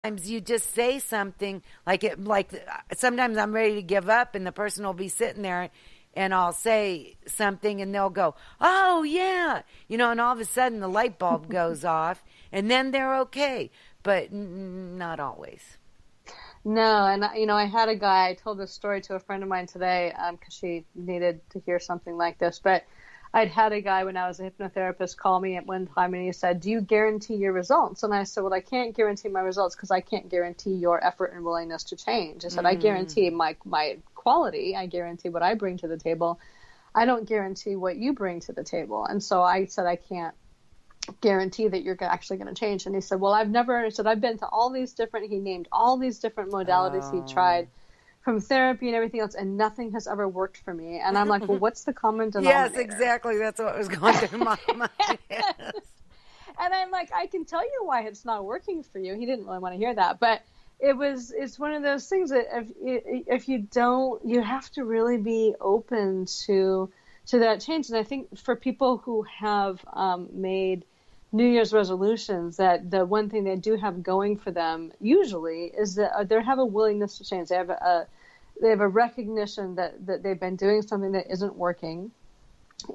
Sometimes you just say something like sometimes I'm ready to give up and the person will be sitting there and I'll say something and they'll go, "Oh yeah." And all of a sudden the light bulb goes off and then they're okay, but not always. No, and I had a guy. I told this story to a friend of mine today because she needed to hear something like this. But I'd had a guy when I was a hypnotherapist call me at one time, and he said, "Do you guarantee your results?" And I said, "Well, I can't guarantee my results because I can't guarantee your effort and willingness to change." I said, "I guarantee my quality. I guarantee what I bring to the table. I don't guarantee what you bring to the table." And so I said, "I can't guarantee that you're actually going to change." And he said, "Well, I've been to all these different," he named all these different modalities he tried from therapy and everything else, and nothing has ever worked for me. And I'm like, "Well, what's the common denominator?" Yes, exactly. That's what was going through my mind. Yes. And I'm like, "I can tell you why it's not working for you." He didn't really want to hear that, but it's one of those things that if you don't, you have to really be open to that change. And I think for people who have made New Year's resolutions, that the one thing they do have going for them usually is that they have a willingness to change. They have a recognition that they've been doing something that isn't working,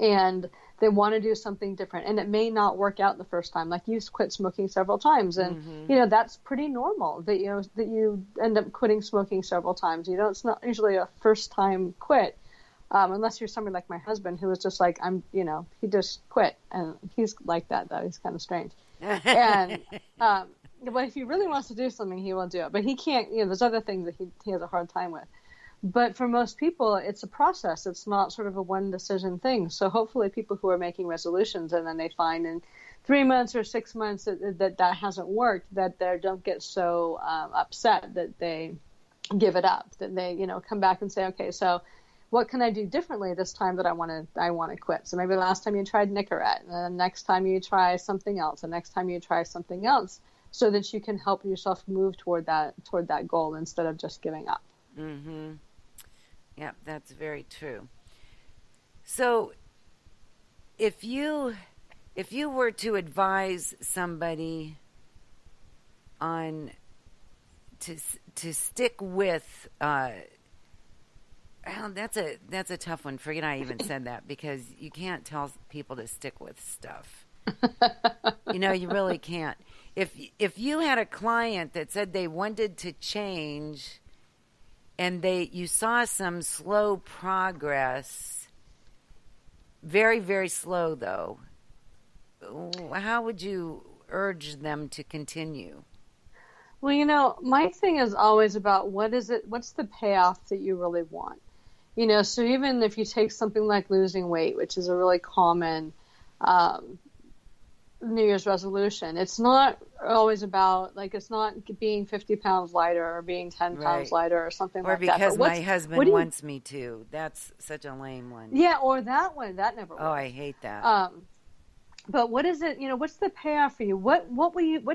and they want to do something different. And it may not work out the first time. Like you quit smoking several times, and that's pretty normal. That you end up quitting smoking several times. It's not usually a first time quit. Unless you're somebody like my husband who was just like, he just quit. And he's like that, though. He's kind of strange. And, but if he really wants to do something, he will do it. But he can't, there's other things that he has a hard time with. But for most people, it's a process. It's not sort of a one decision thing. So hopefully people who are making resolutions and then they find in 3 months or 6 months that hasn't worked, that they don't get so upset that they give it up, that they, come back and say, okay, so what can I do differently this time that I want to quit? So maybe last time you tried Nicorette, and the next time you try something else, the next time you try something else, so that you can help yourself move toward that goal instead of just giving up. Mm-hmm. Yeah, that's very true. So if you were to advise somebody on to stick with well, that's a tough one. Forget I even said that because you can't tell people to stick with stuff. You really can't. If you had a client that said they wanted to change and you saw some slow progress, very, very slow though, how would you urge them to continue? Well, my thing is always about what's the payoff that you really want? So even if you take something like losing weight, which is a really common New Year's resolution, it's not always about, it's not being 50 pounds lighter or being 10 pounds lighter or something like that. Or because my husband wants me to. That's such a lame one. Yeah, or that one. That never works. Oh, I hate that. But what is it, what's the payoff for you? What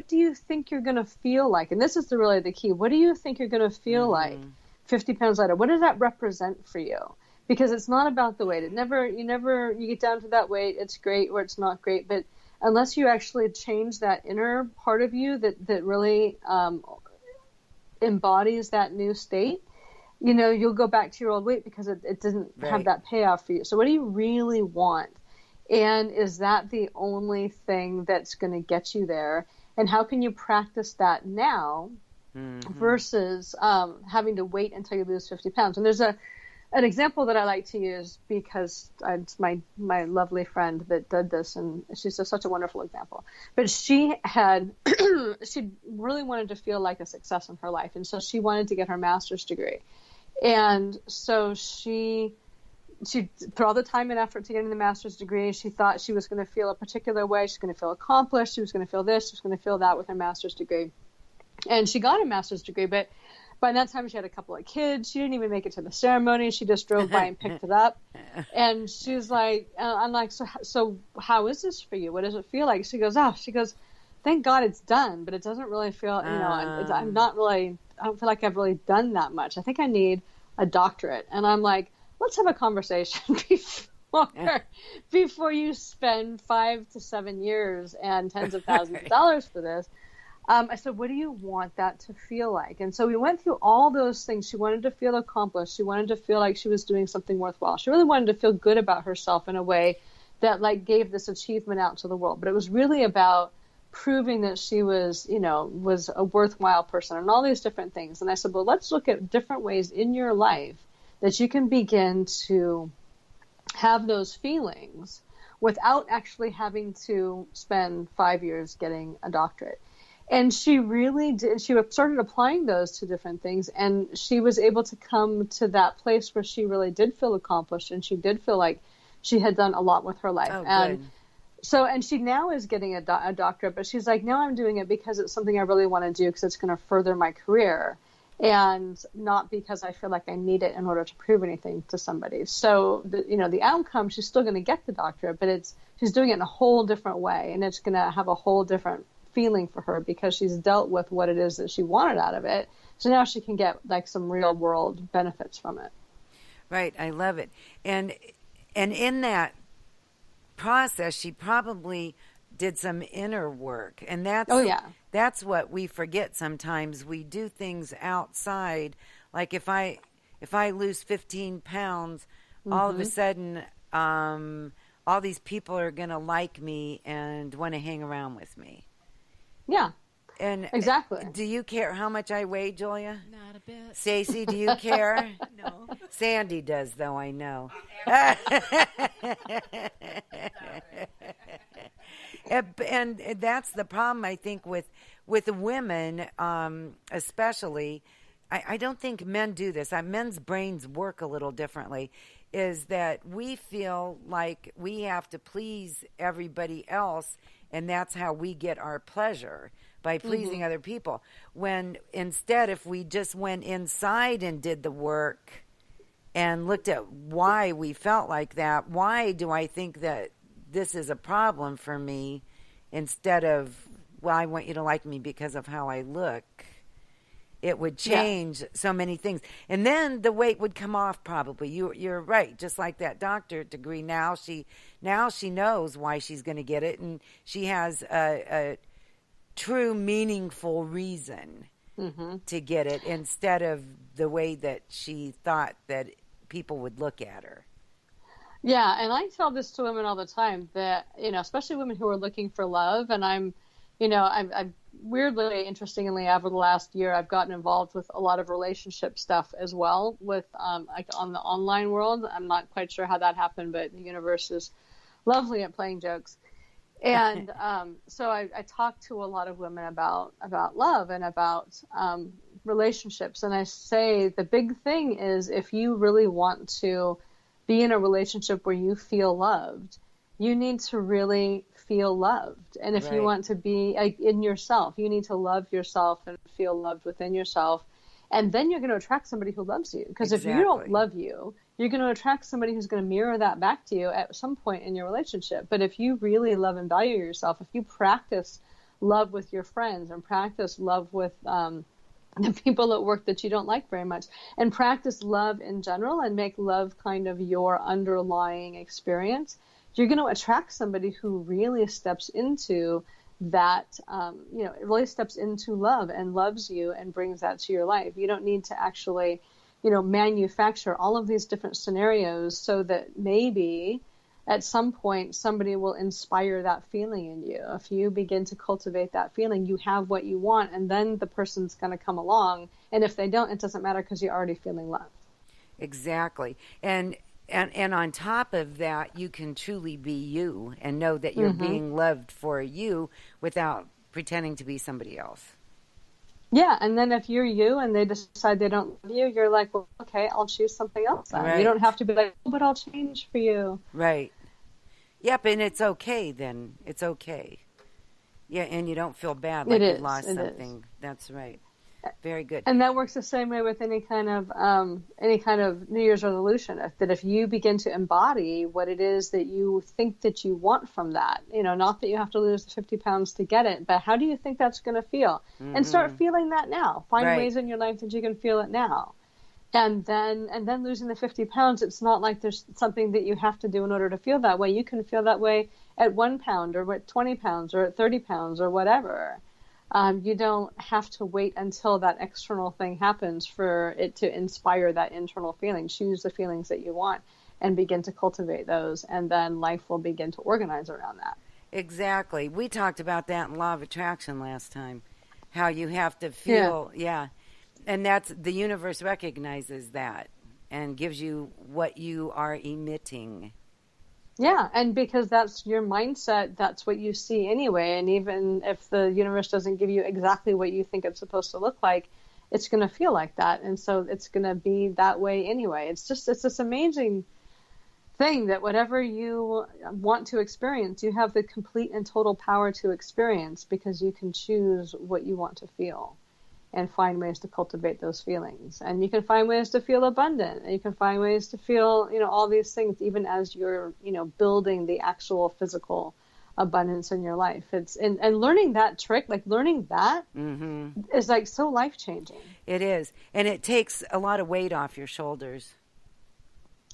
do you think you're going to feel like? And this is really the key. What do you think you're going to feel like 50 pounds lighter? What does that represent for you? Because it's not about the weight. You get down to that weight, it's great or it's not great. But unless you actually change that inner part of you that really embodies that new state, you'll go back to your old weight because it didn't have that payoff for you. So what do you really want? And is that the only thing that's going to get you there? And how can you practice that now versus having to wait until you lose 50 pounds? And there's an example that I like to use because it's my lovely friend that did this, and she's just such a wonderful example. But she really wanted to feel like a success in her life, and so she wanted to get her master's degree. And so she through all the time and effort to getting the master's degree, she thought she was going to feel a particular way. She's going to feel accomplished. She was going to feel this. She was going to feel that with her master's degree. And she got a master's degree, but by that time she had a couple of kids. She didn't even make it to the ceremony. She just drove by and picked it up. And she's like, I'm like, so how is this for you? What does it feel like? She goes, thank God it's done, but it doesn't really feel, I don't feel like I've really done that much. I think I need a doctorate. And I'm like, let's have a conversation before you spend 5 to 7 years and tens of thousands of dollars for this. I said, what do you want that to feel like? And so we went through all those things. She wanted to feel accomplished. She wanted to feel like she was doing something worthwhile. She really wanted to feel good about herself in a way that like gave this achievement out to the world. But it was really about proving that she was, was a worthwhile person and all these different things. And I said, well, let's look at different ways in your life that you can begin to have those feelings without actually having to spend 5 years getting a doctorate. And she really did. She started applying those to different things, and she was able to come to that place where she really did feel accomplished, and she did feel like she had done a lot with her life. Oh, and good. so, and she now is getting a doctorate, but she's like, now I'm doing it because it's something I really want to do because it's going to further my career, and not because I feel like I need it in order to prove anything to somebody. So, the outcome, she's still going to get the doctorate, but she's doing it in a whole different way, and it's going to have a whole different feeling for her because she's dealt with what it is that she wanted out of it. So now she can get like some real world benefits from it. Right. I love it. And in that process, she probably did some inner work. And that's what we forget sometimes. We do things outside. Like if I lose 15 pounds, all of a sudden, all these people are going to like me and want to hang around with me. Yeah, and exactly. Do you care how much I weigh, Julia? Not a bit. Stacy, do you care? No. Sandy does, though, I know. And that's the problem, I think, with women, especially. I don't think men do this. Men's brains work a little differently, is that we feel like we have to please everybody else, and that's how we get our pleasure, by pleasing other people. When instead, if we just went inside and did the work and looked at why we felt like that, why do I think that this is a problem for me, instead of, well, I want you to like me because of how I look, it would change so many things. And then the weight would come off probably. You're right. Just like that doctorate degree. Now she knows why she's going to get it, and she has a true, meaningful reason to get it, instead of the way that she thought that people would look at her. Yeah, and I tell this to women all the time that, especially women who are looking for love, and I'm weirdly, interestingly, over the last year, I've gotten involved with a lot of relationship stuff as well with, like on the online world. I'm not quite sure how that happened, but the universe is lovely at playing jokes. And so I talk to a lot of women about love and about relationships. And I say the big thing is, if you really want to be in a relationship where you feel loved, you need to really feel loved. And if you want to be in yourself, you need to love yourself and feel loved within yourself. And then you're going to attract somebody who loves you. Because if you don't love you, you're going to attract somebody who's going to mirror that back to you at some point in your relationship. But if you really love and value yourself, if you practice love with your friends and practice love with the people at work that you don't like very much, and practice love in general and make love kind of your underlying experience, you're going to attract somebody who really steps into that, really steps into love and loves you and brings that to your life. You don't need to actually, manufacture all of these different scenarios so that maybe at some point somebody will inspire that feeling in you. If you begin to cultivate that feeling, you have what you want, and then the person's going to come along. And if they don't, it doesn't matter because you're already feeling loved. Exactly. And on top of that, you can truly be you and know that you're being loved for you without pretending to be somebody else. Yeah, and then if you're you and they decide they don't love you, you're like, well, okay, I'll choose something else then. Right. You don't have to be like, oh, but I'll change for you. Right. Yep, and it's okay then. It's okay. Yeah, and you don't feel bad like you lost something. That's right. Very good. And that works the same way with any kind of New Year's resolution. That if you begin to embody what it is that you think that you want from that, not that you have to lose the 50 pounds to get it, but how do you think that's going to feel? And start feeling that now. Find ways in your life that you can feel it now. And then losing the 50 pounds, it's not like there's something that you have to do in order to feel that way. You can feel that way at 1 pound or at 20 pounds or at 30 pounds or whatever. You don't have to wait until that external thing happens for it to inspire that internal feeling. Choose the feelings that you want and begin to cultivate those, and then life will begin to organize around that. Exactly. We talked about that in Law of Attraction last time, how you have to feel, and that's the universe recognizes that and gives you what you are emitting. Yeah, and because that's your mindset, that's what you see anyway. And even if the universe doesn't give you exactly what you think it's supposed to look like, it's going to feel like that. And so it's going to be that way anyway. It's this amazing thing that whatever you want to experience, you have the complete and total power to experience, because you can choose what you want to feel and find ways to cultivate those feelings. And you can find ways to feel abundant, and you can find ways to feel, all these things, even as you're, building the actual physical abundance in your life. And learning that trick, like learning that is like so life-changing. It is. And it takes a lot of weight off your shoulders.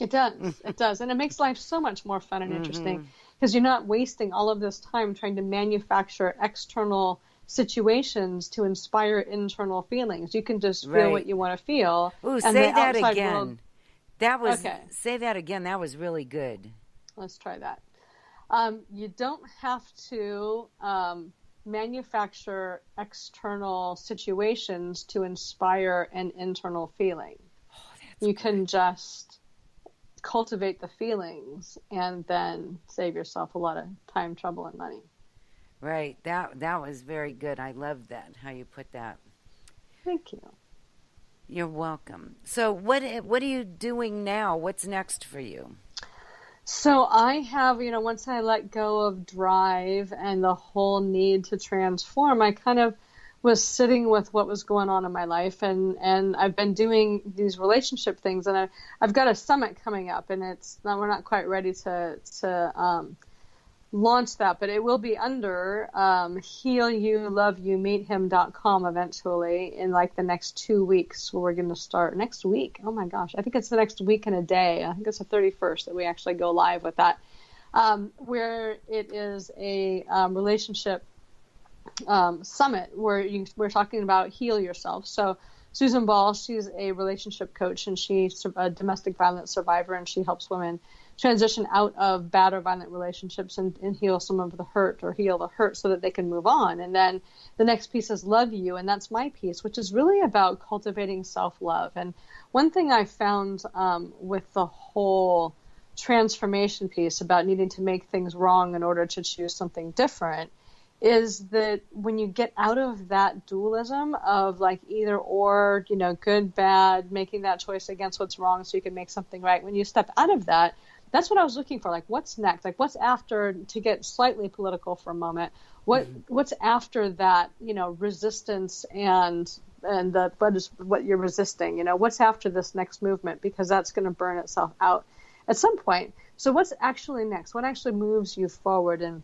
It does. It does. And it makes life so much more fun and interesting, because you're not wasting all of this time trying to manufacture external situations to inspire internal feelings. You can just feel what you want to feel. Ooh, say that again. Say that again. That was really good. Let's try that. You don't have to manufacture external situations to inspire an internal feeling. You can just cultivate the feelings and then save yourself a lot of time, trouble, and money. Right. That was very good. I love that, how you put that. Thank you. You're welcome. So what are you doing now? What's next for you? So I have, once I let go of drive and the whole need to transform, I kind of was sitting with what was going on in my life, and I've been doing these relationship things, and I've got a summit coming up, and we're not quite ready to launch that, but it will be under healyouloveyoumeethim.com eventually in like the next 2 weeks, where we're going to start next week. Oh my gosh, I think it's the next week and a day. I think it's the 31st that we actually go live with that, where it is a relationship summit where we're talking about heal yourself. So Susan Ball, she's a relationship coach, and she's a domestic violence survivor, and she helps women transition out of bad or violent relationships and heal some of the hurt, or heal the hurt so that they can move on. And then the next piece is Love You, and that's my piece, which is really about cultivating self-love. And one thing I found with the whole transformation piece about needing to make things wrong in order to choose something different is that when you get out of that dualism of like either or, good, bad, making that choice against what's wrong so you can make something right, when you step out of that, that's what I was looking for. Like, what's next? Like, what's after, to get slightly political for a moment, what's after that, resistance and what you're resisting, what's after this next movement, because that's going to burn itself out at some point. So what's actually next? What actually moves you forward? And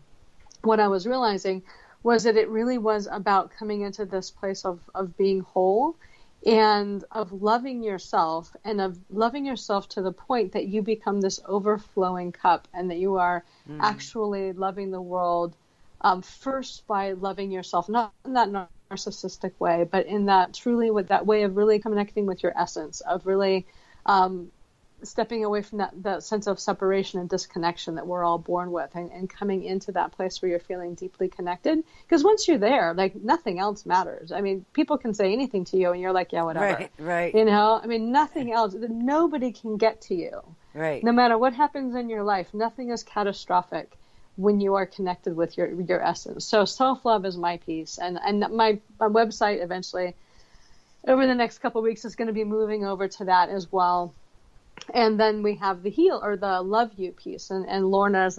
what I was realizing was that it really was about coming into this place of being whole and of loving yourself, and of loving yourself to the point that you become this overflowing cup, and that you are actually loving the world first by loving yourself, not in that narcissistic way, but in that truly, with that way of really connecting with your essence, of really stepping away from that sense of separation and disconnection that we're all born with, and coming into that place where you're feeling deeply connected. Because once you're there, like, nothing else matters. I mean, people can say anything to you and you're like, yeah, whatever. Right. I mean, nothing else. Nobody can get to you. Right. No matter what happens in your life, nothing is catastrophic when you are connected with your essence. So self-love is my piece. And my website eventually, over the next couple of weeks, is going to be moving over to that as well. And then we have the heal, or the Love You piece, and Lorna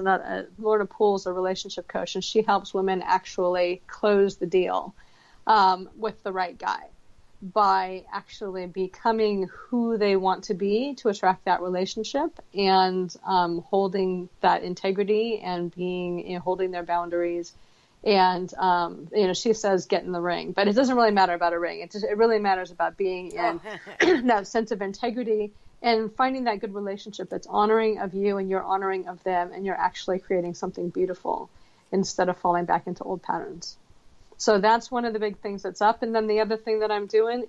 Poole's a relationship coach, and she helps women actually close the deal with the right guy by actually becoming who they want to be to attract that relationship, and holding that integrity, and being, holding their boundaries. And she says get in the ring, but it doesn't really matter about a ring. It really matters about being in that sense of integrity, and finding that good relationship that's honoring of you and you're honoring of them, and you're actually creating something beautiful instead of falling back into old patterns. So that's one of the big things that's up. And then the other thing that I'm doing